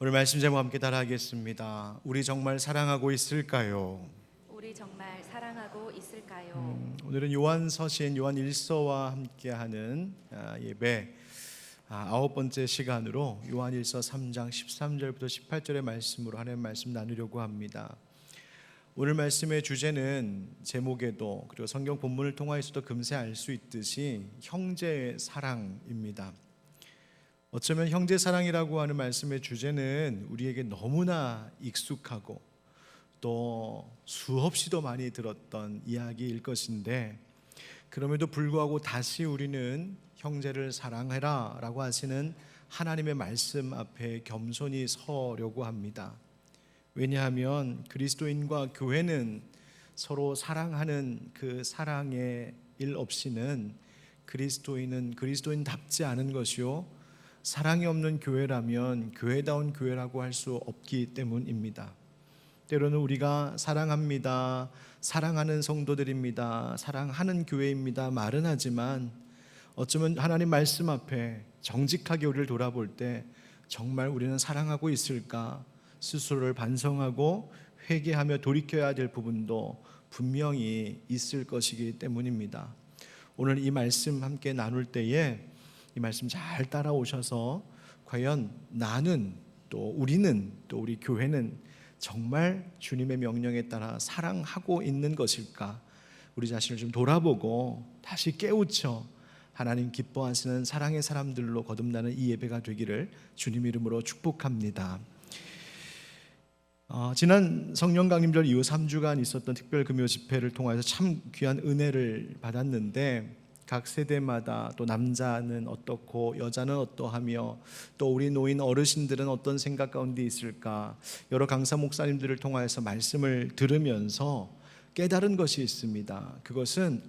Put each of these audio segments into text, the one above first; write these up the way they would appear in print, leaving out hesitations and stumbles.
오늘 말씀 제목 함께 따라하겠습니다. 우리 정말 사랑하고 있을까요? 우리 정말 사랑하고 있을까요? 오늘은 요한서신 요한 1서와 함께하는 예배 아홉 번째 시간으로 요한 1서 3장 13절부터 18절의 말씀으로 하나님 말씀 나누려고 합니다. 오늘 말씀의 주제는 제목에도 그리고 성경 본문을 통하여서도 금세 알 수 있듯이 형제의 사랑입니다. 어쩌면 형제 사랑이라고 하는 말씀의 주제는 우리에게 너무나 익숙하고 또 수없이도 많이 들었던 이야기일 것인데, 그럼에도 불구하고 다시 우리는 형제를 사랑해라 라고 하시는 하나님의 말씀 앞에 겸손히 서려고 합니다. 왜냐하면 그리스도인과 교회는 서로 사랑하는 그 사랑의 일 없이는 그리스도인은 그리스도인답지 않은 것이요, 사랑이 없는 교회라면 교회다운 교회라고 할 수 없기 때문입니다. 때로는 우리가 사랑합니다, 사랑하는 성도들입니다, 사랑하는 교회입니다 말은 하지만 어쩌면 하나님 말씀 앞에 정직하게 우리를 돌아볼 때 정말 우리는 사랑하고 있을까 스스로를 반성하고 회개하며 돌이켜야 될 부분도 분명히 있을 것이기 때문입니다. 오늘 이 말씀 함께 나눌 때에 이 말씀 잘 따라오셔서 과연 나는 또 우리는 또 우리 교회는 정말 주님의 명령에 따라 사랑하고 있는 것일까, 우리 자신을 좀 돌아보고 다시 깨우쳐 하나님 기뻐하시는 사랑의 사람들로 거듭나는 이 예배가 되기를 주님 이름으로 축복합니다. 지난 성령 강림절 이후 3주간 있었던 특별 금요 집회를 통해서 참 귀한 은혜를 받았는데, 각 세대마다 또 남자는 어떻고 여자는 어떠하며 또 우리 노인 어르신들은 어떤 생각 가운데 있을까, 여러 강사 목사님들을 통해서 말씀을 들으면서 깨달은 것이 있습니다. 그것은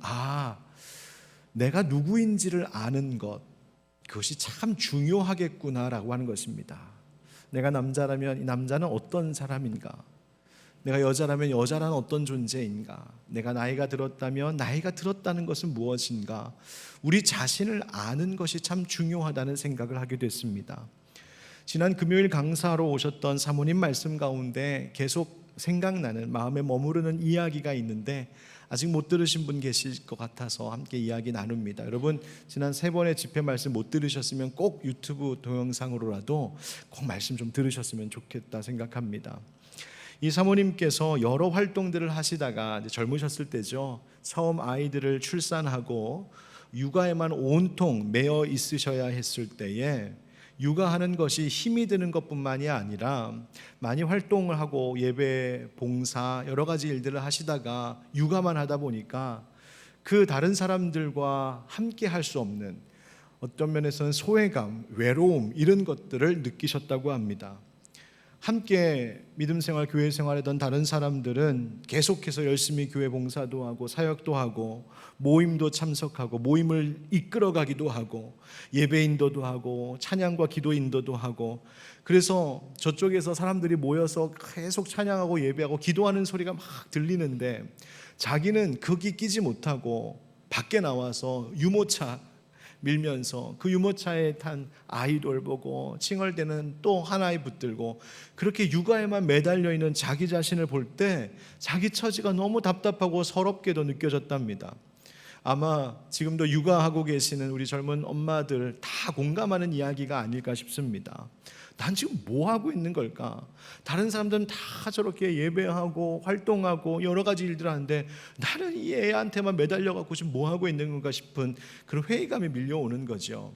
내가 누구인지를 아는 것, 그것이 참 중요하겠구나라고 하는 것입니다. 내가 남자라면 이 남자는 어떤 사람인가, 내가 여자라면 여자란 어떤 존재인가, 내가 나이가 들었다면 나이가 들었다는 것은 무엇인가, 우리 자신을 아는 것이 참 중요하다는 생각을 하게 됐습니다. 지난 금요일 강사로 오셨던 사모님 말씀 가운데 계속 생각나는, 마음에 머무르는 이야기가 있는데 아직 못 들으신 분 계실 것 같아서 함께 이야기 나눕니다. 여러분, 지난 3번의 집회 말씀 못 들으셨으면 꼭 유튜브 동영상으로라도 꼭 말씀 좀 들으셨으면 좋겠다 생각합니다. 이 사모님께서 여러 활동들을 하시다가 젊으셨을 때죠, 처음 아이들을 출산하고 육아에만 온통 매여 있으셔야 했을 때에 육아하는 것이 힘이 드는 것뿐만이 아니라 많이 활동을 하고 예배, 봉사 여러 가지 일들을 하시다가 육아만 하다 보니까 그 다른 사람들과 함께 할 수 없는, 어떤 면에서는 소외감, 외로움 이런 것들을 느끼셨다고 합니다. 함께 믿음 생활, 교회 생활하던 다른 사람들은 계속해서 열심히 교회 봉사도 하고 사역도 하고 모임도 참석하고 모임을 이끌어가기도 하고 예배 인도도 하고 찬양과 기도 인도도 하고, 그래서 저쪽에서 사람들이 모여서 계속 찬양하고 예배하고 기도하는 소리가 막 들리는데 자기는 거기 끼지 못하고 밖에 나와서 유모차 밀면서 그 유모차에 탄 아이돌 보고 칭얼대는 또 하나에 붙들고 그렇게 육아에만 매달려 있는 자기 자신을 볼 때 자기 처지가 너무 답답하고 서럽게도 느껴졌답니다. 아마 지금도 육아하고 계시는 우리 젊은 엄마들 다 공감하는 이야기가 아닐까 싶습니다. 난 지금 뭐 하고 있는 걸까? 다른 사람들은 다 저렇게 예배하고 활동하고 여러 가지 일들을 하는데 나는 이 애한테만 매달려갖고 지금 뭐 하고 있는 건가 싶은 그런 회의감이 밀려오는 거죠.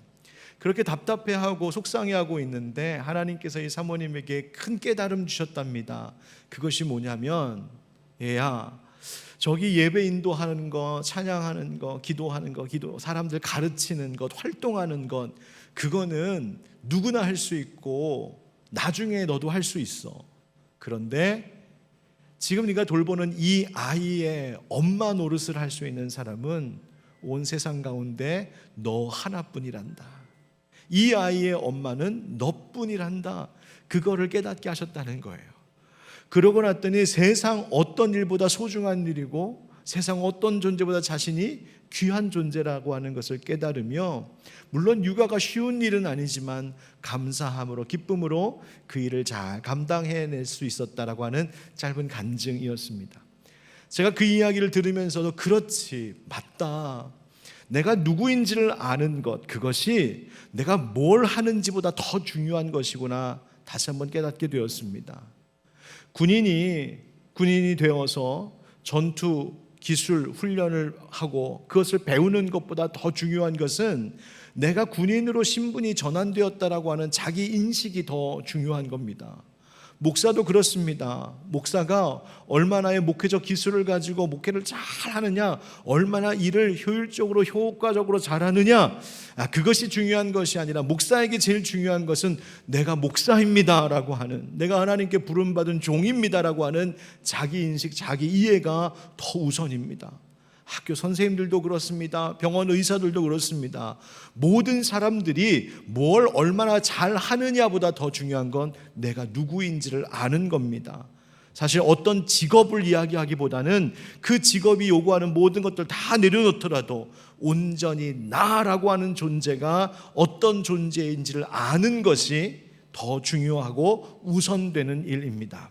그렇게 답답해하고 속상해하고 있는데 하나님께서 이 사모님에게 큰 깨달음 주셨답니다. 그것이 뭐냐면, 얘야, 저기 예배 인도하는 거, 찬양하는 거, 기도하는 거, 사람들 가르치는 것, 활동하는 것, 그거는 누구나 할 수 있고 나중에 너도 할 수 있어. 그런데 지금 네가 돌보는 이 아이의 엄마 노릇을 할 수 있는 사람은 온 세상 가운데 너 하나뿐이란다. 이 아이의 엄마는 너뿐이란다. 그거를 깨닫게 하셨다는 거예요. 그러고 났더니 세상 어떤 일보다 소중한 일이고 세상 어떤 존재보다 자신이 귀한 존재라고 하는 것을 깨달으며, 물론 육아가 쉬운 일은 아니지만 감사함으로 기쁨으로 그 일을 잘 감당해낼 수 있었다라고 하는 짧은 간증이었습니다. 제가 그 이야기를 들으면서도 그렇지, 맞다, 내가 누구인지를 아는 것, 그것이 내가 뭘 하는지보다 더 중요한 것이구나 다시 한번 깨닫게 되었습니다. 군인이 되어서 전투 기술 훈련을 하고 그것을 배우는 것보다 더 중요한 것은 내가 군인으로 신분이 전환되었다라고 하는 자기 인식이 더 중요한 겁니다. 목사도 그렇습니다. 목사가 얼마나의 목회적 기술을 가지고 목회를 잘 하느냐, 얼마나 일을 효율적으로 효과적으로 잘하느냐, 그것이 중요한 것이 아니라 목사에게 제일 중요한 것은 내가 목사입니다라고 하는, 내가 하나님께 부름받은 종입니다라고 하는 자기 인식, 자기 이해가 더 우선입니다. 학교 선생님들도 그렇습니다. 병원 의사들도 그렇습니다. 모든 사람들이 뭘 얼마나 잘 하느냐보다 더 중요한 건 내가 누구인지를 아는 겁니다. 사실 어떤 직업을 이야기하기보다는 그 직업이 요구하는 모든 것들 다 내려놓더라도 온전히 나라고 하는 존재가 어떤 존재인지를 아는 것이 더 중요하고 우선되는 일입니다.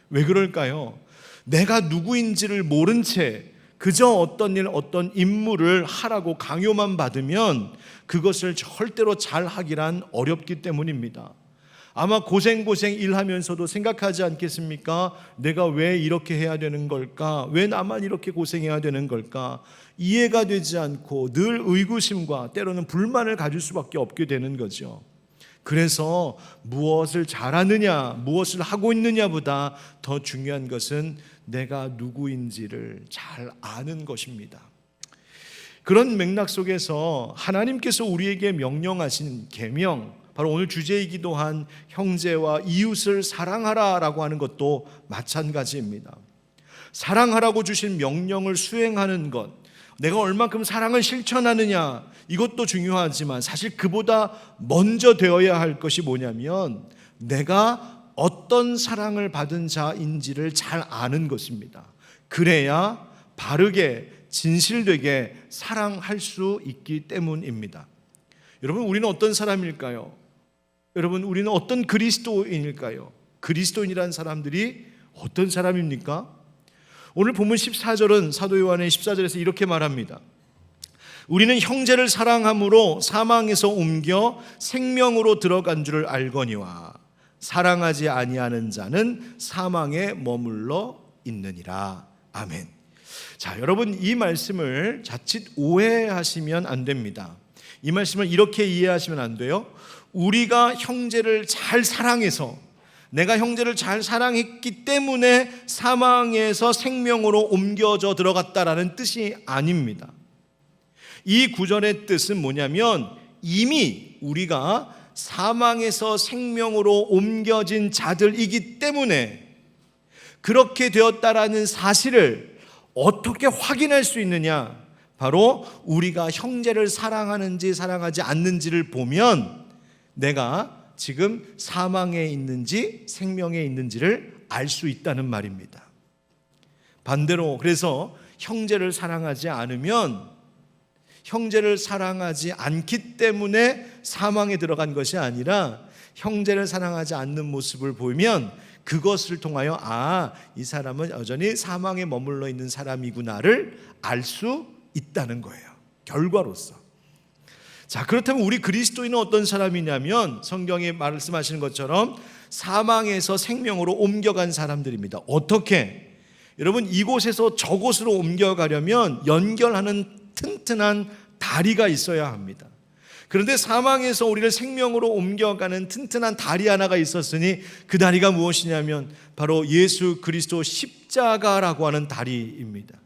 왜 그럴까요? 내가 누구인지를 모른 채 그저 어떤 일, 어떤 임무를 하라고 강요만 받으면 그것을 절대로 잘 하기란 어렵기 때문입니다. 아마 고생 일하면서도 생각하지 않겠습니까? 내가 왜 이렇게 해야 되는 걸까? 왜 나만 이렇게 고생해야 되는 걸까? 이해가 되지 않고 늘 의구심과 때로는 불만을 가질 수밖에 없게 되는 거죠. 그래서 무엇을 잘하느냐, 무엇을 하고 있느냐보다 더 중요한 것은 내가 누구인지를 잘 아는 것입니다. 그런 맥락 속에서 하나님께서 우리에게 명령하신 계명, 바로 오늘 주제이기도 한 형제와 이웃을 사랑하라라고 하는 것도 마찬가지입니다. 사랑하라고 주신 명령을 수행하는 것, 내가 얼만큼 사랑을 실천하느냐, 이것도 중요하지만 사실 그보다 먼저 되어야 할 것이 뭐냐면 내가 어떤 사랑을 받은 자인지를 잘 아는 것입니다. 그래야 바르게 진실되게 사랑할 수 있기 때문입니다. 여러분, 우리는 어떤 사람일까요? 여러분, 우리는 어떤 그리스도인일까요? 그리스도인이라는 사람들이 어떤 사람입니까? 오늘 본문 14절은 사도 요한의 14절에서 이렇게 말합니다. 우리는 형제를 사랑함으로 사망에서 옮겨 생명으로 들어간 줄을 알거니와 사랑하지 아니하는 자는 사망에 머물러 있느니라. 아멘. 자, 여러분, 이 말씀을 자칫 오해하시면 안 됩니다. 이 말씀을 이렇게 이해하시면 안 돼요. 우리가 형제를 잘 사랑해서, 내가 형제를 잘 사랑했기 때문에 사망에서 생명으로 옮겨져 들어갔다라는 뜻이 아닙니다. 이 구절의 뜻은 뭐냐면 이미 우리가 사망에서 생명으로 옮겨진 자들이기 때문에 그렇게 되었다라는 사실을 어떻게 확인할 수 있느냐? 바로 우리가 형제를 사랑하는지 사랑하지 않는지를 보면 내가 지금 사망에 있는지 생명에 있는지를 알 수 있다는 말입니다. 반대로 그래서 형제를 사랑하지 않으면, 형제를 사랑하지 않기 때문에 사망에 들어간 것이 아니라 형제를 사랑하지 않는 모습을 보면 그것을 통하여 이 사람은 여전히 사망에 머물러 있는 사람이구나를 알 수 있다는 거예요. 결과로서. 자, 그렇다면 우리 그리스도인은 어떤 사람이냐면 성경에 말씀하시는 것처럼 사망에서 생명으로 옮겨간 사람들입니다. 어떻게? 여러분, 이곳에서 저곳으로 옮겨가려면 연결하는 튼튼한 다리가 있어야 합니다. 그런데 사망에서 우리를 생명으로 옮겨가는 튼튼한 다리 하나가 있었으니 그 다리가 무엇이냐면 바로 예수 그리스도 십자가라고 하는 다리입니다.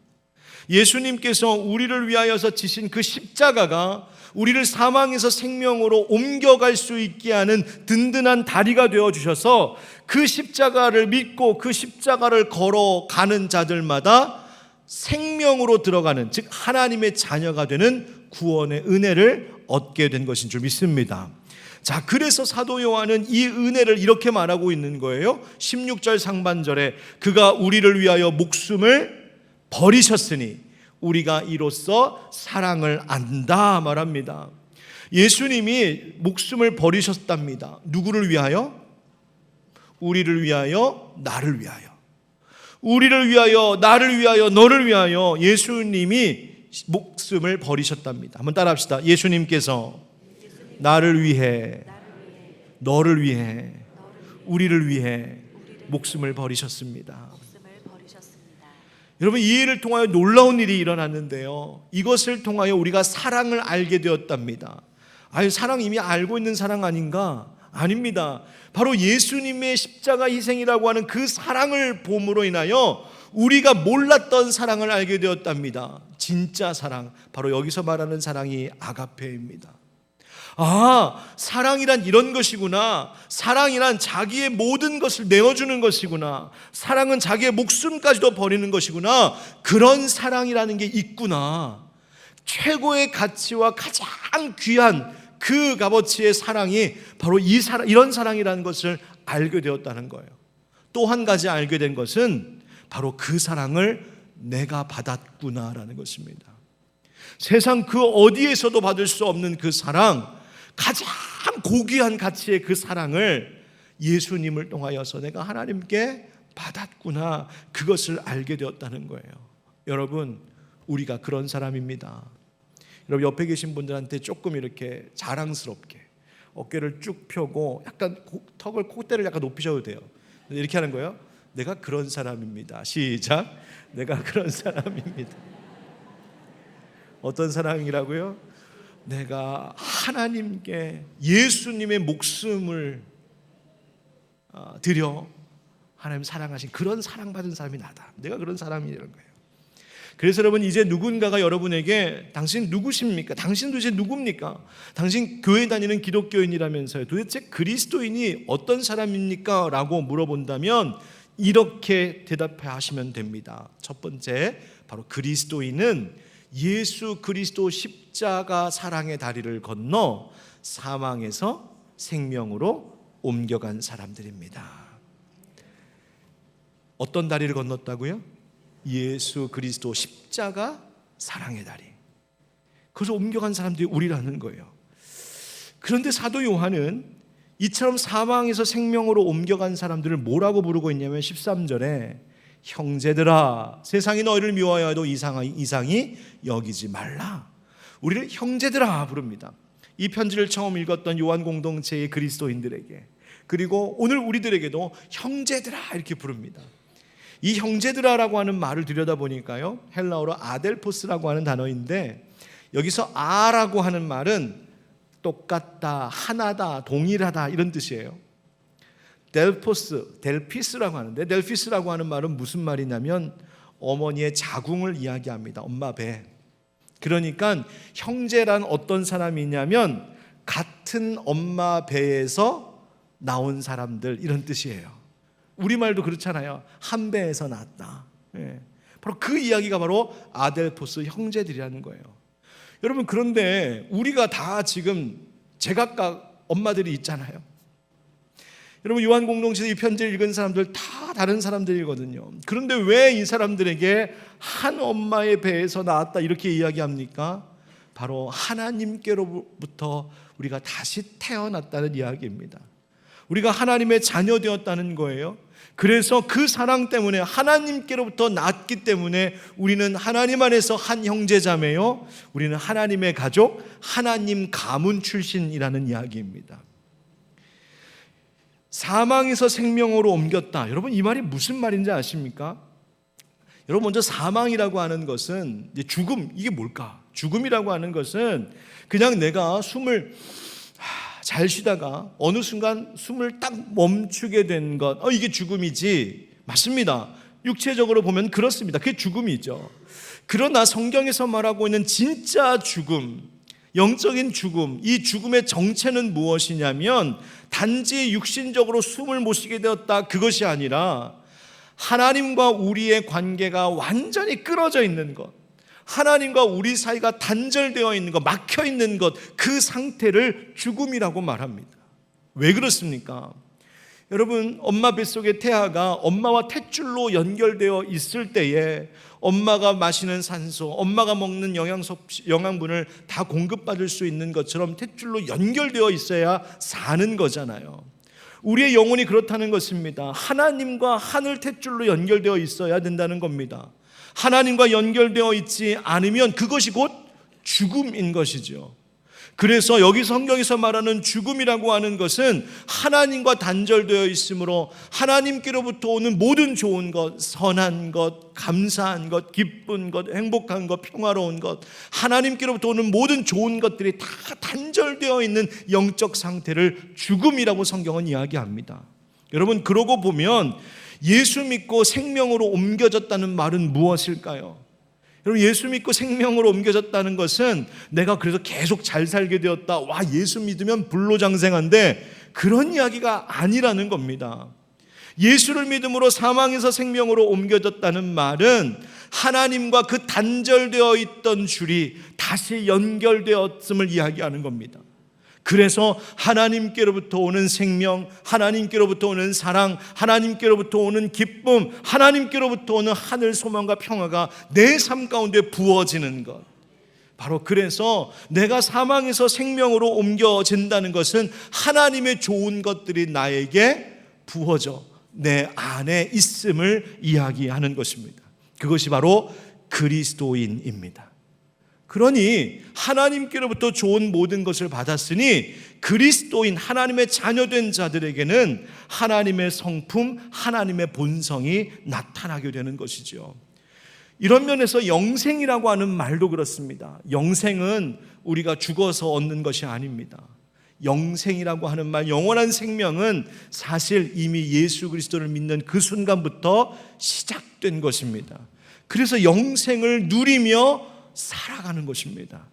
예수님께서 우리를 위하여서 지신 그 십자가가 우리를 사망에서 생명으로 옮겨갈 수 있게 하는 든든한 다리가 되어주셔서 그 십자가를 믿고 그 십자가를 걸어가는 자들마다 생명으로 들어가는, 즉 하나님의 자녀가 되는 구원의 은혜를 얻게 된 것인 줄 믿습니다. 자, 그래서 사도 요한은 이 은혜를 이렇게 말하고 있는 거예요. 16절 상반절에 그가 우리를 위하여 목숨을 버리셨으니 우리가 이로써 사랑을 안다 말합니다. 예수님이 목숨을 버리셨답니다. 누구를 위하여? 우리를 위하여, 나를 위하여. 우리를 위하여, 나를 위하여, 너를 위하여 예수님이 목숨을 버리셨답니다. 한번 따라합시다. 예수님께서 나를 위해, 너를 위해, 우리를 위해 목숨을 버리셨습니다. 여러분, 이 일을 통하여 놀라운 일이 일어났는데요, 이것을 통하여 우리가 사랑을 알게 되었답니다. 아니, 사랑 이미 알고 있는 사랑 아닌가? 아닙니다. 바로 예수님의 십자가 희생이라고 하는 그 사랑을 봄으로 인하여 우리가 몰랐던 사랑을 알게 되었답니다. 진짜 사랑, 바로 여기서 말하는 사랑이 아가페입니다. 아, 사랑이란 이런 것이구나. 사랑이란 자기의 모든 것을 내어주는 것이구나. 사랑은 자기의 목숨까지도 버리는 것이구나. 그런 사랑이라는 게 있구나. 최고의 가치와 가장 귀한 그 값어치의 사랑이 바로 이런 사랑이라는 것을 알게 되었다는 거예요. 또 한 가지 알게 된 것은 바로 그 사랑을 내가 받았구나라는 것입니다. 세상 그 어디에서도 받을 수 없는 그 사랑, 가장 고귀한 가치의 그 사랑을 예수님을 통하여서 내가 하나님께 받았구나, 그것을 알게 되었다는 거예요. 여러분, 우리가 그런 사람입니다. 여러분, 옆에 계신 분들한테 조금 이렇게 자랑스럽게 어깨를 쭉 펴고 약간 턱을, 콧대를 약간 높이셔도 돼요. 이렇게 하는 거예요. 내가 그런 사람입니다. 시작. 내가 그런 사람입니다. 어떤 사람이라고요? 내가 하나님께 예수님의 목숨을 드려 하나님 사랑하신 그런 사랑받은 사람이 나다. 내가 그런 사람이라는 거예요. 그래서 여러분, 이제 누군가가 여러분에게 당신 누구십니까? 당신 도대체 누굽니까? 당신 교회 다니는 기독교인이라면서요, 도대체 그리스도인이 어떤 사람입니까? 라고 물어본다면 이렇게 대답하시면 됩니다. 첫 번째, 바로 그리스도인은 예수 그리스도 십자가 사랑의 다리를 건너 사망에서 생명으로 옮겨간 사람들입니다. 어떤 다리를 건넜다고요? 예수 그리스도 십자가 사랑의 다리. 그래서 옮겨간 사람들이 우리라는 거예요. 그런데 사도 요한은 이처럼 사망에서 생명으로 옮겨간 사람들을 뭐라고 부르고 있냐면 13절에 형제들아, 세상이 너희를 미워하여도 이상히 여기지 말라. 우리를 형제들아 부릅니다. 이 편지를 처음 읽었던 요한 공동체의 그리스도인들에게, 그리고 오늘 우리들에게도 형제들아 이렇게 부릅니다. 이 형제들아라고 하는 말을 들여다보니까요, 헬라어로 아델포스라고 하는 단어인데, 여기서 아라고 하는 말은 똑같다, 하나다, 동일하다 이런 뜻이에요. 델피스라고 하는데, 델피스라고 하는 말은 무슨 말이냐면 어머니의 자궁을 이야기합니다. 엄마 배. 그러니까 형제란 어떤 사람이냐면 같은 엄마 배에서 나온 사람들, 이런 뜻이에요. 우리말도 그렇잖아요. 한 배에서 낳았다. 바로 그 이야기가 바로 아델포스 형제들이라는 거예요. 여러분, 그런데 우리가 다 지금 제각각 엄마들이 있잖아요. 여러분, 요한 공동체에서 이 편지를 읽은 사람들 다 다른 사람들이거든요. 그런데 왜 이 사람들에게 한 엄마의 배에서 나왔다 이렇게 이야기합니까? 바로 하나님께로부터 우리가 다시 태어났다는 이야기입니다. 우리가 하나님의 자녀 되었다는 거예요. 그래서 그 사랑 때문에, 하나님께로부터 낳았기 때문에 우리는 하나님 안에서 한 형제자매요, 우리는 하나님의 가족, 하나님 가문 출신이라는 이야기입니다. 사망에서 생명으로 옮겼다. 여러분, 이 말이 무슨 말인지 아십니까? 여러분, 먼저 사망이라고 하는 것은 이제 죽음, 이게 뭘까? 죽음이라고 하는 것은 그냥 내가 숨을 잘 쉬다가 어느 순간 숨을 딱 멈추게 된 것, 이게 죽음이지. 맞습니다. 육체적으로 보면 그렇습니다. 그게 죽음이죠. 그러나 성경에서 말하고 있는 진짜 죽음, 영적인 죽음, 이 죽음의 정체는 무엇이냐면 단지 육신적으로 숨을 못 쉬게 되었다, 그것이 아니라 하나님과 우리의 관계가 완전히 끊어져 있는 것, 하나님과 우리 사이가 단절되어 있는 것, 막혀 있는 것, 그 상태를 죽음이라고 말합니다. 왜 그렇습니까? 여러분, 엄마 뱃속에 태아가 엄마와 탯줄로 연결되어 있을 때에 엄마가 마시는 산소, 엄마가 먹는 영양분을 다 공급받을 수 있는 것처럼 탯줄로 연결되어 있어야 사는 거잖아요. 우리의 영혼이 그렇다는 것입니다. 하나님과 하늘 탯줄로 연결되어 있어야 된다는 겁니다. 하나님과 연결되어 있지 않으면 그것이 곧 죽음인 것이죠. 그래서 여기 성경에서 말하는 죽음이라고 하는 것은 하나님과 단절되어 있으므로 하나님께로부터 오는 모든 좋은 것, 선한 것, 감사한 것, 기쁜 것, 행복한 것, 평화로운 것, 하나님께로부터 오는 모든 좋은 것들이 다 단절되어 있는 영적 상태를 죽음이라고 성경은 이야기합니다. 여러분, 그러고 보면 예수 믿고 생명으로 옮겨졌다는 말은 무엇일까요? 여러분, 예수 믿고 생명으로 옮겨졌다는 것은 내가 그래서 계속 잘 살게 되었다, 와, 예수 믿으면 불로장생한데, 그런 이야기가 아니라는 겁니다. 예수를 믿음으로 사망에서 생명으로 옮겨졌다는 말은 하나님과 그 단절되어 있던 줄이 다시 연결되었음을 이야기하는 겁니다. 그래서 하나님께로부터 오는 생명, 하나님께로부터 오는 사랑, 하나님께로부터 오는 기쁨, 하나님께로부터 오는 하늘 소망과 평화가 내 삶 가운데 부어지는 것, 바로 그래서 내가 사망에서 생명으로 옮겨진다는 것은 하나님의 좋은 것들이 나에게 부어져 내 안에 있음을 이야기하는 것입니다. 그것이 바로 그리스도인입니다. 그러니 하나님께로부터 좋은 모든 것을 받았으니 그리스도인, 하나님의 자녀된 자들에게는 하나님의 성품, 하나님의 본성이 나타나게 되는 것이죠. 이런 면에서 영생이라고 하는 말도 그렇습니다. 영생은 우리가 죽어서 얻는 것이 아닙니다. 영생이라고 하는 말, 영원한 생명은 사실 이미 예수 그리스도를 믿는 그 순간부터 시작된 것입니다. 그래서 영생을 누리며 살아가는 것입니다.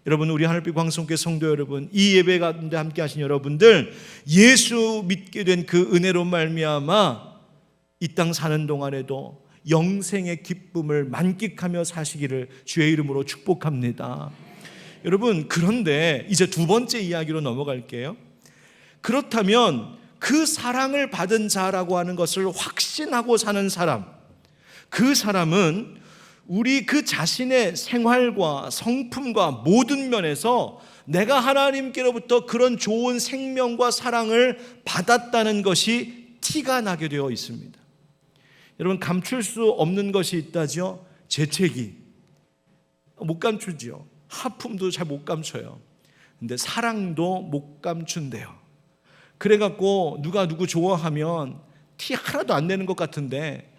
여러분, 우리 하늘빛 광성교회 성도 여러분, 이 예배 가운데 함께 하신 여러분들, 예수 믿게 된 그 은혜로 말미암아 이 땅 사는 동안에도 영생의 기쁨을 만끽하며 사시기를 주의 이름으로 축복합니다. 여러분, 그런데 이제 두 번째 이야기로 넘어갈게요. 그렇다면 그 사랑을 받은 자라고 하는 것을 확신하고 사는 사람, 그 사람은 우리 그 자신의 생활과 성품과 모든 면에서 내가 하나님께로부터 그런 좋은 생명과 사랑을 받았다는 것이 티가 나게 되어 있습니다. 여러분, 감출 수 없는 것이 있다죠. 재채기 못 감추죠. 하품도 잘 못 감춰요. 근데 사랑도 못 감춘대요. 그래갖고 누가 누구 좋아하면 티 하나도 안 내는 것 같은데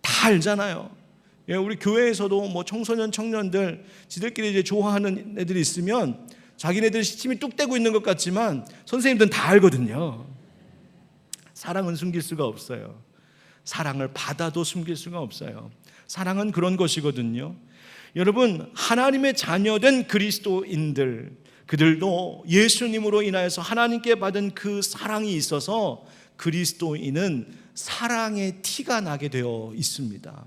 다 알잖아요. 우리 교회에서도 뭐 청소년, 청년들 지들끼리 이제 좋아하는 애들이 있으면 자기네들 시침이 뚝 떼고 있는 것 같지만 선생님들은 다 알거든요. 사랑은 숨길 수가 없어요. 사랑을 받아도 숨길 수가 없어요. 사랑은 그런 것이거든요. 여러분, 하나님의 자녀된 그리스도인들, 그들도 예수님으로 인하여서 하나님께 받은 그 사랑이 있어서 그리스도인은 사랑의 티가 나게 되어 있습니다.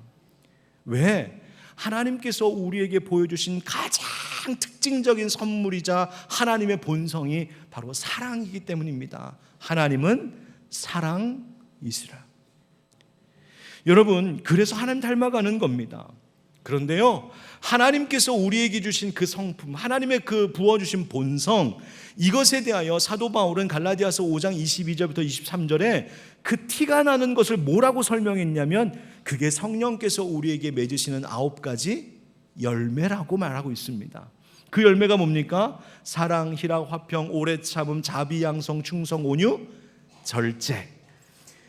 왜? 하나님께서 우리에게 보여주신 가장 특징적인 선물이자 하나님의 본성이 바로 사랑이기 때문입니다. 하나님은 사랑이시라. 여러분, 그래서 하나님 닮아가는 겁니다. 그런데요, 하나님께서 우리에게 주신 그 성품, 하나님의 그 부어주신 본성, 이것에 대하여 사도 바울은 갈라디아서 5장 22절부터 23절에 그 티가 나는 것을 뭐라고 설명했냐면 그게 성령께서 우리에게 맺으시는 9가지 열매라고 말하고 있습니다. 그 열매가 뭡니까? 사랑, 희락, 화평, 오래 참음, 자비, 양성, 충성, 온유, 절제.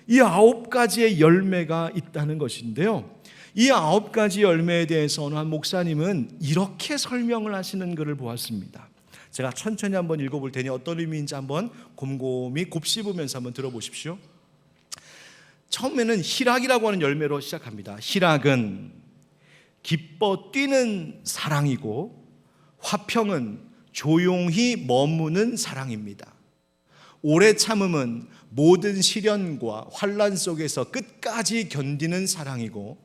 이 9가지의 열매가 있다는 것인데요, 이 9가지 열매에 대해서 어느 한 목사님은 이렇게 설명을 하시는 글을 보았습니다. 제가 천천히 한번 읽어볼 테니 어떤 의미인지 한번 곰곰이 곱씹으면서 한번 들어보십시오. 처음에는 희락이라고 하는 열매로 시작합니다. 희락은 기뻐 뛰는 사랑이고, 화평은 조용히 머무는 사랑입니다. 오래 참음은 모든 시련과 환난 속에서 끝까지 견디는 사랑이고,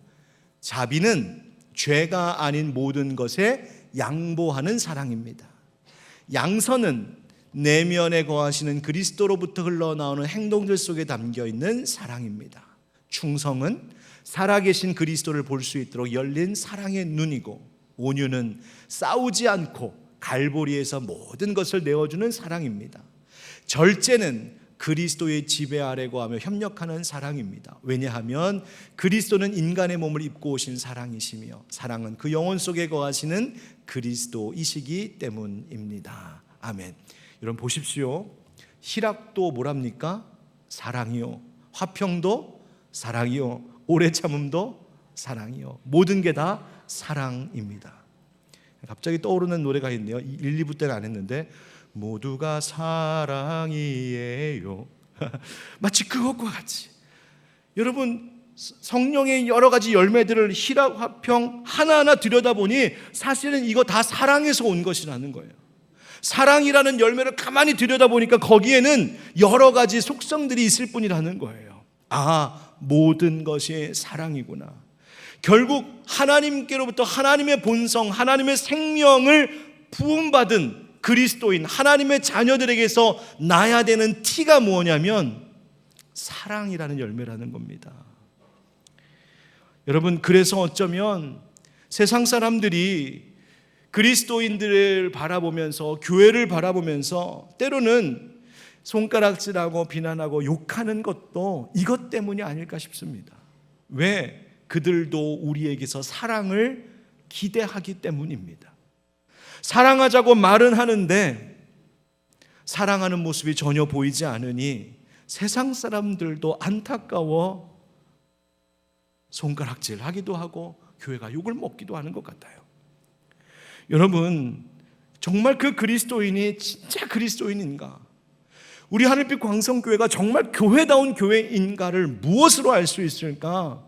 자비는 죄가 아닌 모든 것에 양보하는 사랑입니다. 양선은 내면에 거하시는 그리스도로부터 흘러나오는 행동들 속에 담겨있는 사랑입니다. 충성은 살아계신 그리스도를 볼 수 있도록 열린 사랑의 눈이고, 온유는 싸우지 않고 갈보리에서 모든 것을 내어주는 사랑입니다. 절제는 그리스도의 지배 아래 거하며 협력하는 사랑입니다. 왜냐하면 그리스도는 인간의 몸을 입고 오신 사랑이시며, 사랑은 그 영혼 속에 거하시는 그리스도이시기 때문입니다. 아멘. 여러분 보십시오. 희락도 뭐랍니까? 사랑이요. 화평도 사랑이요. 오래 참음도 사랑이요. 모든 게 다 사랑입니다. 갑자기 떠오르는 노래가 있네요. 1, 2부 때는 안 했는데, 모두가 사랑이에요. 마치 그것과 같이 여러분, 성령의 여러 가지 열매들을 희락, 화평 하나하나 들여다보니 사실은 이거 다 사랑에서 온 것이라는 거예요. 사랑이라는 열매를 가만히 들여다보니까 거기에는 여러 가지 속성들이 있을 뿐이라는 거예요. 아, 모든 것이 사랑이구나. 결국 하나님께로부터 하나님의 본성, 하나님의 생명을 부음받은 그리스도인 하나님의 자녀들에게서 나야 되는 티가 뭐냐면 사랑이라는 열매라는 겁니다. 여러분, 그래서 어쩌면 세상 사람들이 그리스도인들을 바라보면서, 교회를 바라보면서 때로는 손가락질하고 비난하고 욕하는 것도 이것 때문이 아닐까 싶습니다. 왜? 그들도 우리에게서 사랑을 기대하기 때문입니다. 사랑하자고 말은 하는데 사랑하는 모습이 전혀 보이지 않으니 세상 사람들도 안타까워 손가락질 하기도 하고 교회가 욕을 먹기도 하는 것 같아요. 여러분, 정말 그 그리스도인이 진짜 그리스도인인가? 우리 하늘빛 광성교회가 정말 교회다운 교회인가를 무엇으로 알 수 있을까?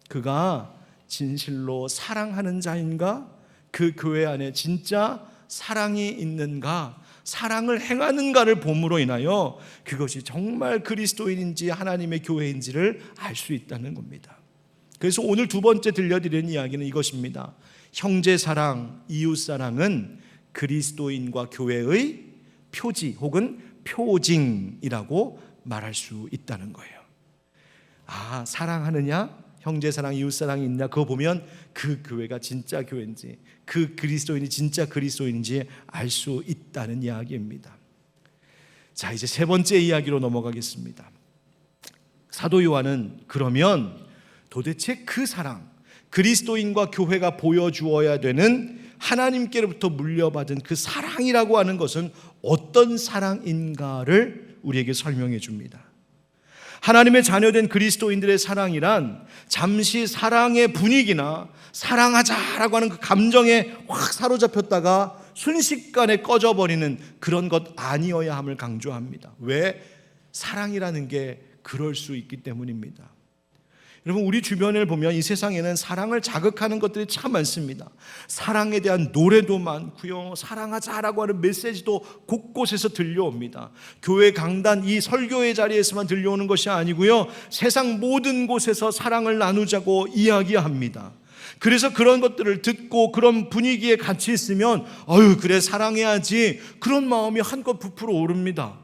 그가 진실로 사랑하는 자인가? 그 교회 안에 진짜 사랑이 있는가? 사랑을 행하는가를 봄으로 인하여 그것이 정말 그리스도인인지 하나님의 교회인지를 알 수 있다는 겁니다. 그래서 오늘 두 번째 들려드리는 이야기는 이것입니다. 형제사랑, 이웃사랑은 그리스도인과 교회의 표지 혹은 표징이라고 말할 수 있다는 거예요. 아, 사랑하느냐? 형제사랑, 이웃사랑이 있냐? 그거 보면 그 교회가 진짜 교회인지, 그 그리스도인이 진짜 그리스도인인지 알 수 있다는 이야기입니다. 자, 이제 세 번째 이야기로 넘어가겠습니다. 사도 요한은 그러면 도대체 그 사랑, 그리스도인과 교회가 보여주어야 되는 하나님께로부터 물려받은 그 사랑이라고 하는 것은 어떤 사랑인가를 우리에게 설명해 줍니다. 하나님의 자녀된 그리스도인들의 사랑이란 잠시 사랑의 분위기나 사랑하자라고 하는 그 감정에 확 사로잡혔다가 순식간에 꺼져버리는 그런 것 아니어야 함을 강조합니다. 왜? 사랑이라는 게 그럴 수 있기 때문입니다. 여러분, 우리 주변을 보면 이 세상에는 사랑을 자극하는 것들이 참 많습니다. 사랑에 대한 노래도 많고요, 사랑하자라고 하는 메시지도 곳곳에서 들려옵니다. 교회 강단, 이 설교의 자리에서만 들려오는 것이 아니고요, 세상 모든 곳에서 사랑을 나누자고 이야기합니다. 그래서 그런 것들을 듣고 그런 분위기에 같이 있으면 아유, 그래, 사랑해야지, 그런 마음이 한껏 부풀어 오릅니다.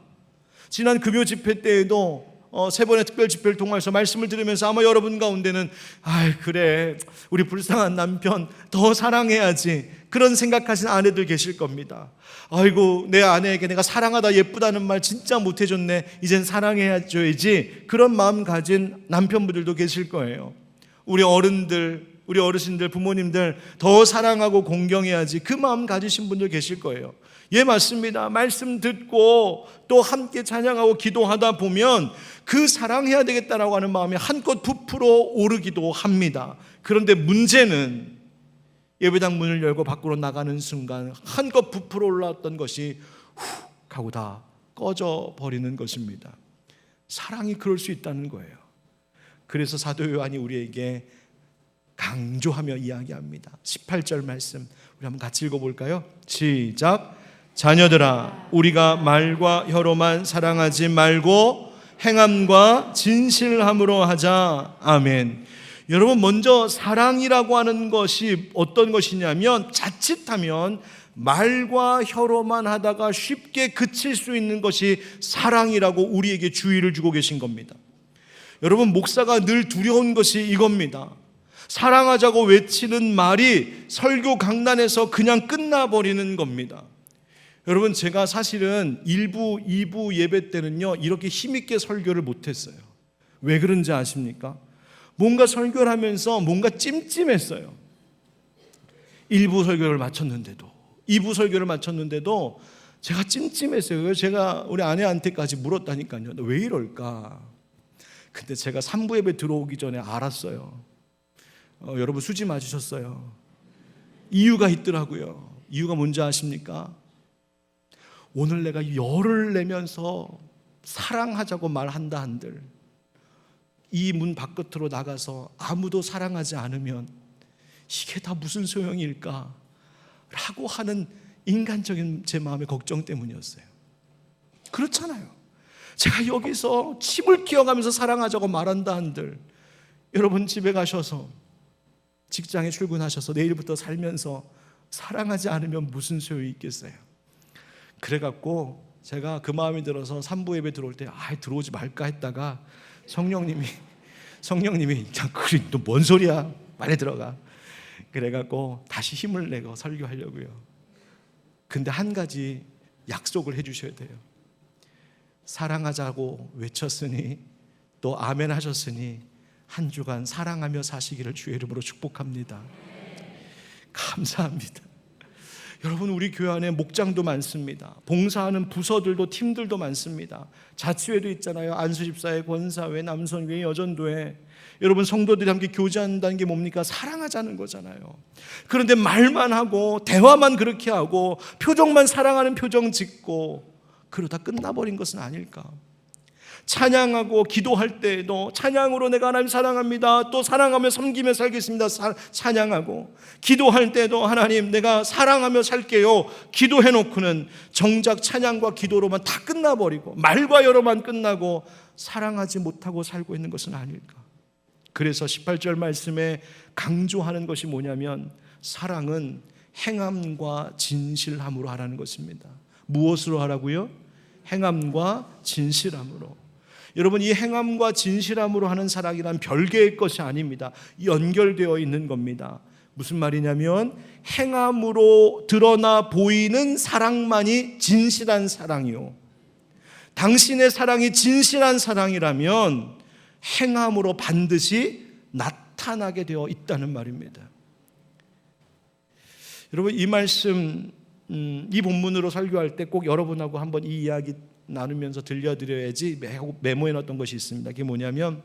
지난 금요 집회 때에도 세 번의 특별 집회를 통해서 말씀을 들으면서 아마 여러분 가운데는 아이, 그래, 우리 불쌍한 남편 더 사랑해야지, 그런 생각하시는 아내들 계실 겁니다. 아이고, 내 아내에게 내가 사랑하다, 예쁘다는 말 진짜 못해줬네, 이젠 사랑해줘야지, 그런 마음 가진 남편분들도 계실 거예요. 우리 어른들, 우리 어르신들, 부모님들 더 사랑하고 공경해야지, 그 마음 가지신 분들 계실 거예요. 예, 맞습니다. 말씀 듣고 또 함께 찬양하고 기도하다 보면 그 사랑해야 되겠다라고 하는 마음이 한껏 부풀어 오르기도 합니다. 그런데 문제는 예배당 문을 열고 밖으로 나가는 순간 한껏 부풀어 올라왔던 것이 훅 하고 다 꺼져 버리는 것입니다. 사랑이 그럴 수 있다는 거예요. 그래서 사도 요한이 우리에게 강조하며 이야기합니다. 18절 말씀 우리 한번 같이 읽어볼까요? 시작. 자녀들아, 우리가 말과 혀로만 사랑하지 말고 행함과 진실함으로 하자. 아멘. 여러분, 먼저 사랑이라고 하는 것이 어떤 것이냐면 자칫하면 말과 혀로만 하다가 쉽게 그칠 수 있는 것이 사랑이라고 우리에게 주의를 주고 계신 겁니다. 여러분, 목사가 늘 두려운 것이 이겁니다. 사랑하자고 외치는 말이 설교 강단에서 그냥 끝나버리는 겁니다. 여러분, 제가 사실은 1부, 2부 예배 때는요 이렇게 힘있게 설교를 못했어요. 왜 그런지 아십니까? 뭔가 설교를 하면서 뭔가 찜찜했어요. 1부 설교를 마쳤는데도, 2부 설교를 마쳤는데도 제가 찜찜했어요. 그래서 제가 우리 아내한테까지 물었다니까요. 너 왜 이럴까? 근데 제가 3부 예배 들어오기 전에 알았어요. 여러분, 수지 맞으셨어요. 이유가 있더라고요. 이유가 뭔지 아십니까? 오늘 내가 열을 내면서 사랑하자고 말한다 한들 이 문 바깥으로 나가서 아무도 사랑하지 않으면 이게 다 무슨 소용일까? 라고 하는 인간적인 제 마음의 걱정 때문이었어요. 그렇잖아요. 제가 여기서 침을 키워가면서 사랑하자고 말한다 한들 여러분, 집에 가셔서 직장에 출근하셔서 내일부터 살면서 사랑하지 않으면 무슨 소용이 있겠어요? 그래갖고 제가 그 마음이 들어서 3부 예배 들어올 때 들어오지 말까 했다가 성령님이 그래 또 뭔 소리야, 빨리 들어가. 그래갖고 다시 힘을 내고 설교하려고요. 근데 한 가지 약속을 해주셔야 돼요. 사랑하자고 외쳤으니 또 아멘 하셨으니 한 주간 사랑하며 사시기를 주의 이름으로 축복합니다. 감사합니다. 여러분, 우리 교회 안에 목장도 많습니다. 봉사하는 부서들도 팀들도 많습니다. 자치회도 있잖아요. 안수집사회, 권사회, 남선교회, 여전도회. 여러분, 성도들이 함께 교제한다는 게 뭡니까? 사랑하자는 거잖아요. 그런데 말만 하고 대화만 그렇게 하고 표정만 사랑하는 표정 짓고 그러다 끝나버린 것은 아닐까? 찬양하고 기도할 때에도 찬양으로 내가 하나님 사랑합니다, 또 사랑하며 섬기며 살겠습니다, 찬양하고 기도할 때도 하나님 내가 사랑하며 살게요 기도해놓고는 정작 찬양과 기도로만 다 끝나버리고 말과 여로만 끝나고 사랑하지 못하고 살고 있는 것은 아닐까? 그래서 18절 말씀에 강조하는 것이 뭐냐면 사랑은 행함과 진실함으로 하라는 것입니다. 무엇으로 하라고요? 행함과 진실함으로. 여러분, 이 행함과 진실함으로 하는 사랑이란 별개의 것이 아닙니다. 연결되어 있는 겁니다. 무슨 말이냐면 행함으로 드러나 보이는 사랑만이 진실한 사랑이요, 당신의 사랑이 진실한 사랑이라면 행함으로 반드시 나타나게 되어 있다는 말입니다. 여러분, 이 말씀 이 본문으로 설교할 때 꼭 여러분하고 한번 이 이야기 나누면서 들려드려야지 메모해 놨던 것이 있습니다. 그게 뭐냐면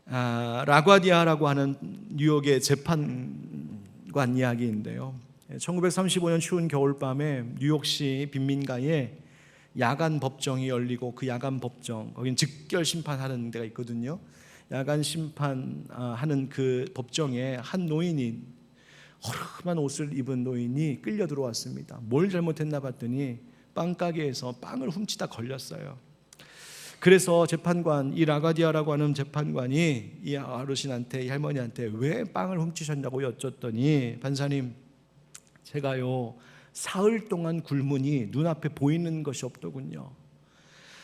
라과디아라고 하는 뉴욕의 재판관 이야기인데요. 1935년 추운 겨울밤에 뉴욕시 빈민가에 야간 법정이 열리고 그 야간 법정, 거긴 즉결 심판하는 데가 있거든요. 야간 심판하는 그 법정에 한 노인이, 허름한 옷을 입은 노인이 끌려 들어왔습니다. 뭘 잘못했나 봤더니 빵가게에서 빵을 훔치다 걸렸어요. 그래서 재판관, 이 라가디아라고 하는 재판관이 이 어르신한테, 이 할머니한테 왜 빵을 훔치셨냐고 여쭸더니, 판사님, 제가요 사흘 동안 굶으니 눈앞에 보이는 것이 없더군요.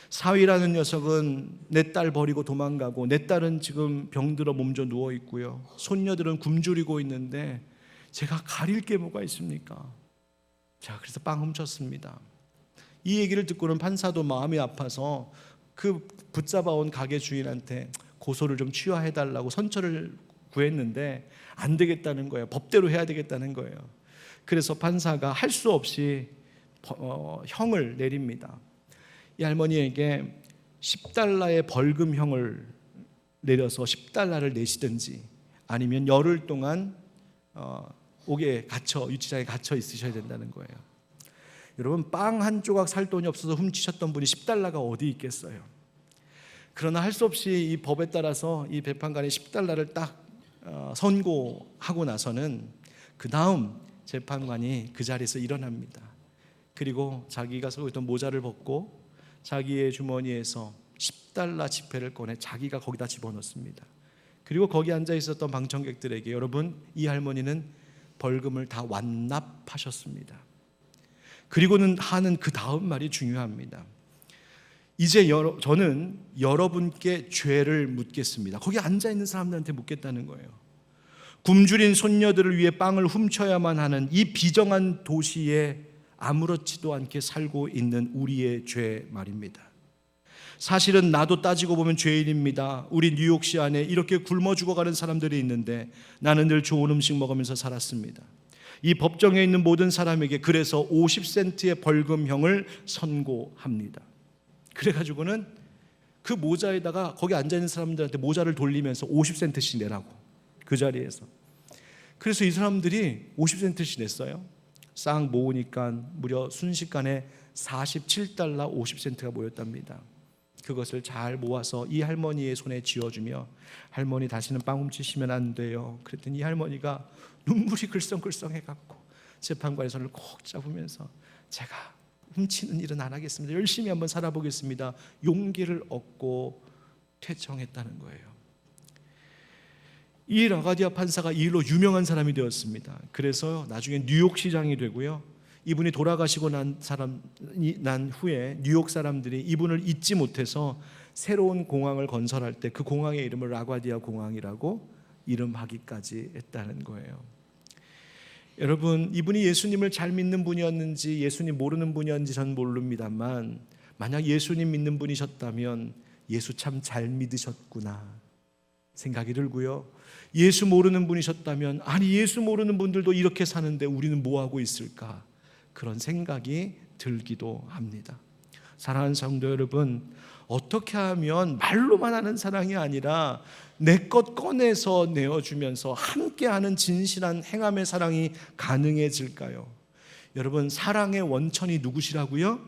사위라는 녀석은 내 딸 버리고 도망가고, 내 딸은 지금 병들어 몸져 누워 있고요, 손녀들은 굶주리고 있는데 제가 가릴 게 뭐가 있습니까? 자, 그래서 빵 훔쳤습니다. 이 얘기를 듣고는 판사도 마음이 아파서 그 붙잡아온 가게 주인한테 고소를 좀 취하해달라고 선처를 구했는데 안 되겠다는 거예요. 법대로 해야 되겠다는 거예요. 그래서 판사가 할 수 없이 형을 내립니다. 이 할머니에게 10달러의 벌금형을 내려서 10달러를 내시든지 아니면 열흘 동안 옥에 갇혀, 유치장에 갇혀 있으셔야 된다는 거예요. 여러분, 빵 한 조각 살 돈이 없어서 훔치셨던 분이 10달러가 어디 있겠어요? 그러나 할 수 없이 이 법에 따라서 이 재판관이 10달러를 딱 선고하고 나서는 그 다음 재판관이 그 자리에서 일어납니다. 그리고 자기가 쓰고 있던 모자를 벗고 자기의 주머니에서 10달러 지폐를 꺼내 자기가 거기다 집어넣습니다. 그리고 거기 앉아 있었던 방청객들에게, 여러분, 이 할머니는 벌금을 다 완납하셨습니다. 그리고는 하는 그 다음 말이 중요합니다. 이제 저는 여러분께 죄를 묻겠습니다. 거기 앉아있는 사람들한테 묻겠다는 거예요. 굶주린 손녀들을 위해 빵을 훔쳐야만 하는 이 비정한 도시에 아무렇지도 않게 살고 있는 우리의 죄 말입니다. 사실은 나도 따지고 보면 죄인입니다. 우리 뉴욕시 안에 이렇게 굶어 죽어가는 사람들이 있는데 나는 늘 좋은 음식 먹으면서 살았습니다. 이 법정에 있는 모든 사람에게 그래서 50센트의 벌금형을 선고합니다. 그래가지고는 그 모자에다가 거기 앉아있는 사람들한테 모자를 돌리면서 50센트씩 내라고, 그 자리에서. 그래서 이 사람들이 50센트씩 냈어요. 싹 모으니까 무려 순식간에 47달러 50센트가 모였답니다. 그것을 잘 모아서 이 할머니의 손에 쥐어주며, 할머니 다시는 빵 훔치시면 안 돼요. 그랬더니 이 할머니가 눈물이 글썽글썽해갖고 재판관의 손을 꼭 잡으면서 제가 훔치는 일은 안 하겠습니다. 열심히 한번 살아보겠습니다. 용기를 얻고 퇴청했다는 거예요. 이 라가디아 판사가 이 일로 유명한 사람이 되었습니다. 그래서 나중에 뉴욕시장이 되고요. 이분이 돌아가시고 난 후에 뉴욕 사람들이 이분을 잊지 못해서 새로운 공항을 건설할 때 그 공항의 이름을 라과디아 공항이라고 이름하기까지 했다는 거예요. 여러분, 이분이 예수님을 잘 믿는 분이었는지 예수님 모르는 분이었는지 전 모릅니다만, 만약 예수님 믿는 분이셨다면 예수 참 잘 믿으셨구나 생각이 들고요. 예수 모르는 분이셨다면, 아니 예수 모르는 분들도 이렇게 사는데 우리는 뭐하고 있을까, 그런 생각이 들기도 합니다. 사랑하는 성도 여러분, 어떻게 하면 말로만 하는 사랑이 아니라 내 것 꺼내서 내어주면서 함께하는 진실한 행함의 사랑이 가능해질까요? 여러분, 사랑의 원천이 누구시라고요?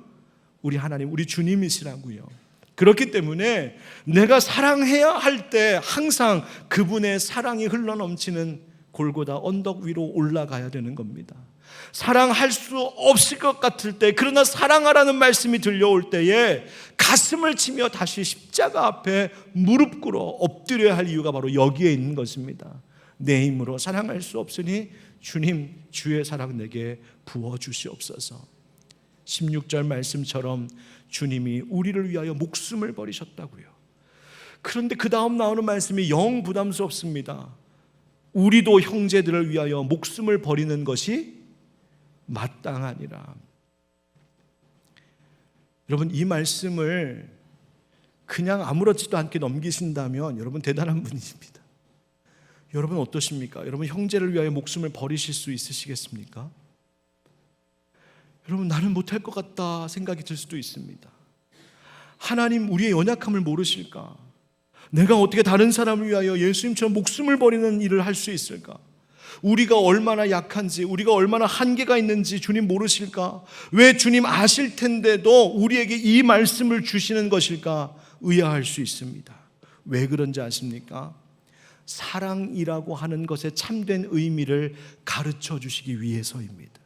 우리 하나님, 우리 주님이시라고요. 그렇기 때문에 내가 사랑해야 할 때 항상 그분의 사랑이 흘러넘치는 골고다 언덕 위로 올라가야 되는 겁니다. 사랑할 수 없을 것 같을 때, 그러나 사랑하라는 말씀이 들려올 때에 가슴을 치며 다시 십자가 앞에 무릎 꿇어 엎드려야 할 이유가 바로 여기에 있는 것입니다. 내 힘으로 사랑할 수 없으니 주님, 주의 사랑 내게 부어주시옵소서. 16절 말씀처럼 주님이 우리를 위하여 목숨을 버리셨다고요. 그런데 그 다음 나오는 말씀이 영 부담스럽습니다. 우리도 형제들을 위하여 목숨을 버리는 것이 마땅하니라. 여러분, 이 말씀을 그냥 아무렇지도 않게 넘기신다면 여러분 대단한 분이십니다. 여러분 어떠십니까? 여러분 형제를 위하여 목숨을 버리실 수 있으시겠습니까? 여러분, 나는 못할 것 같다 생각이 들 수도 있습니다. 하나님 우리의 연약함을 모르실까? 내가 어떻게 다른 사람을 위하여 예수님처럼 목숨을 버리는 일을 할 수 있을까? 우리가 얼마나 약한지, 우리가 얼마나 한계가 있는지 주님 모르실까? 왜 주님 아실 텐데도 우리에게 이 말씀을 주시는 것일까 의아할 수 있습니다. 왜 그런지 아십니까? 사랑이라고 하는 것의 참된 의미를 가르쳐 주시기 위해서입니다.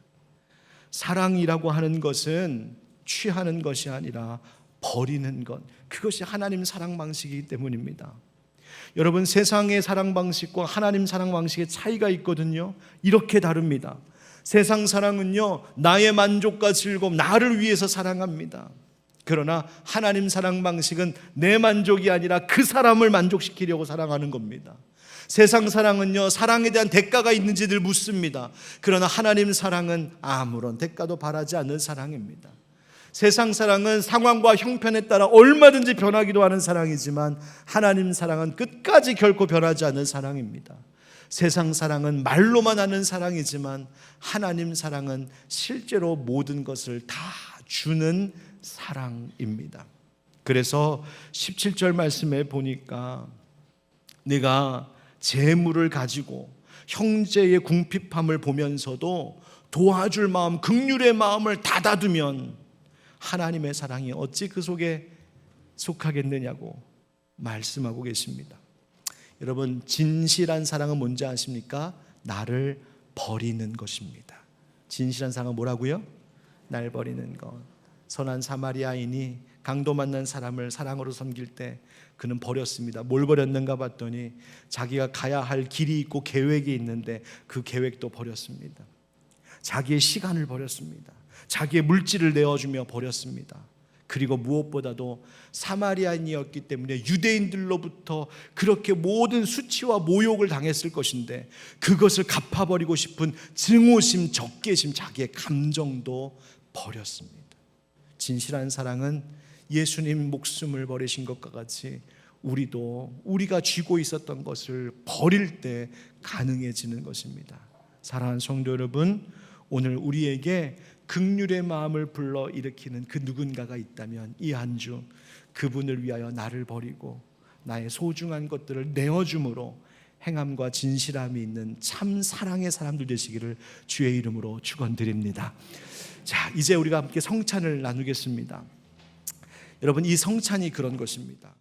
사랑이라고 하는 것은 취하는 것이 아니라 버리는 것, 그것이 하나님 사랑 방식이기 때문입니다. 여러분, 세상의 사랑 방식과 하나님 사랑 방식의 차이가 있거든요. 이렇게 다릅니다. 세상 사랑은요, 나의 만족과 즐거움, 나를 위해서 사랑합니다. 그러나 하나님 사랑 방식은 내 만족이 아니라 그 사람을 만족시키려고 사랑하는 겁니다. 세상 사랑은요, 사랑에 대한 대가가 있는지 늘 묻습니다. 그러나 하나님 사랑은 아무런 대가도 바라지 않는 사랑입니다. 세상 사랑은 상황과 형편에 따라 얼마든지 변하기도 하는 사랑이지만 하나님 사랑은 끝까지 결코 변하지 않는 사랑입니다. 세상 사랑은 말로만 하는 사랑이지만 하나님 사랑은 실제로 모든 것을 다 주는 사랑입니다. 그래서 17절 말씀에 보니까 내가 재물을 가지고 형제의 궁핍함을 보면서도 도와줄 마음, 긍휼의 마음을 닫아두면 하나님의 사랑이 어찌 그 속에 속하겠느냐고 말씀하고 계십니다. 여러분, 진실한 사랑은 뭔지 아십니까? 나를 버리는 것입니다. 진실한 사랑은 뭐라고요? 날 버리는 것. 선한 사마리아인이 강도 만난 사람을 사랑으로 섬길 때 그는 버렸습니다. 뭘 버렸는가 봤더니 자기가 가야 할 길이 있고 계획이 있는데 그 계획도 버렸습니다. 자기의 시간을 버렸습니다. 자기의 물질을 내어주며 버렸습니다. 그리고 무엇보다도 사마리아인이었기 때문에 유대인들로부터 그렇게 모든 수치와 모욕을 당했을 것인데 그것을 갚아버리고 싶은 증오심, 적개심, 자기의 감정도 버렸습니다. 진실한 사랑은 예수님 목숨을 버리신 것과 같이 우리도 우리가 쥐고 있었던 것을 버릴 때 가능해지는 것입니다. 사랑하는 성도 여러분, 오늘 우리에게 긍휼의 마음을 불러일으키는 그 누군가가 있다면 이 한 주 그분을 위하여 나를 버리고 나의 소중한 것들을 내어줌으로 행함과 진실함이 있는 참 사랑의 사람들 되시기를 주의 이름으로 축원드립니다. 자, 이제 우리가 함께 성찬을 나누겠습니다. 여러분, 이 성찬이 그런 것입니다.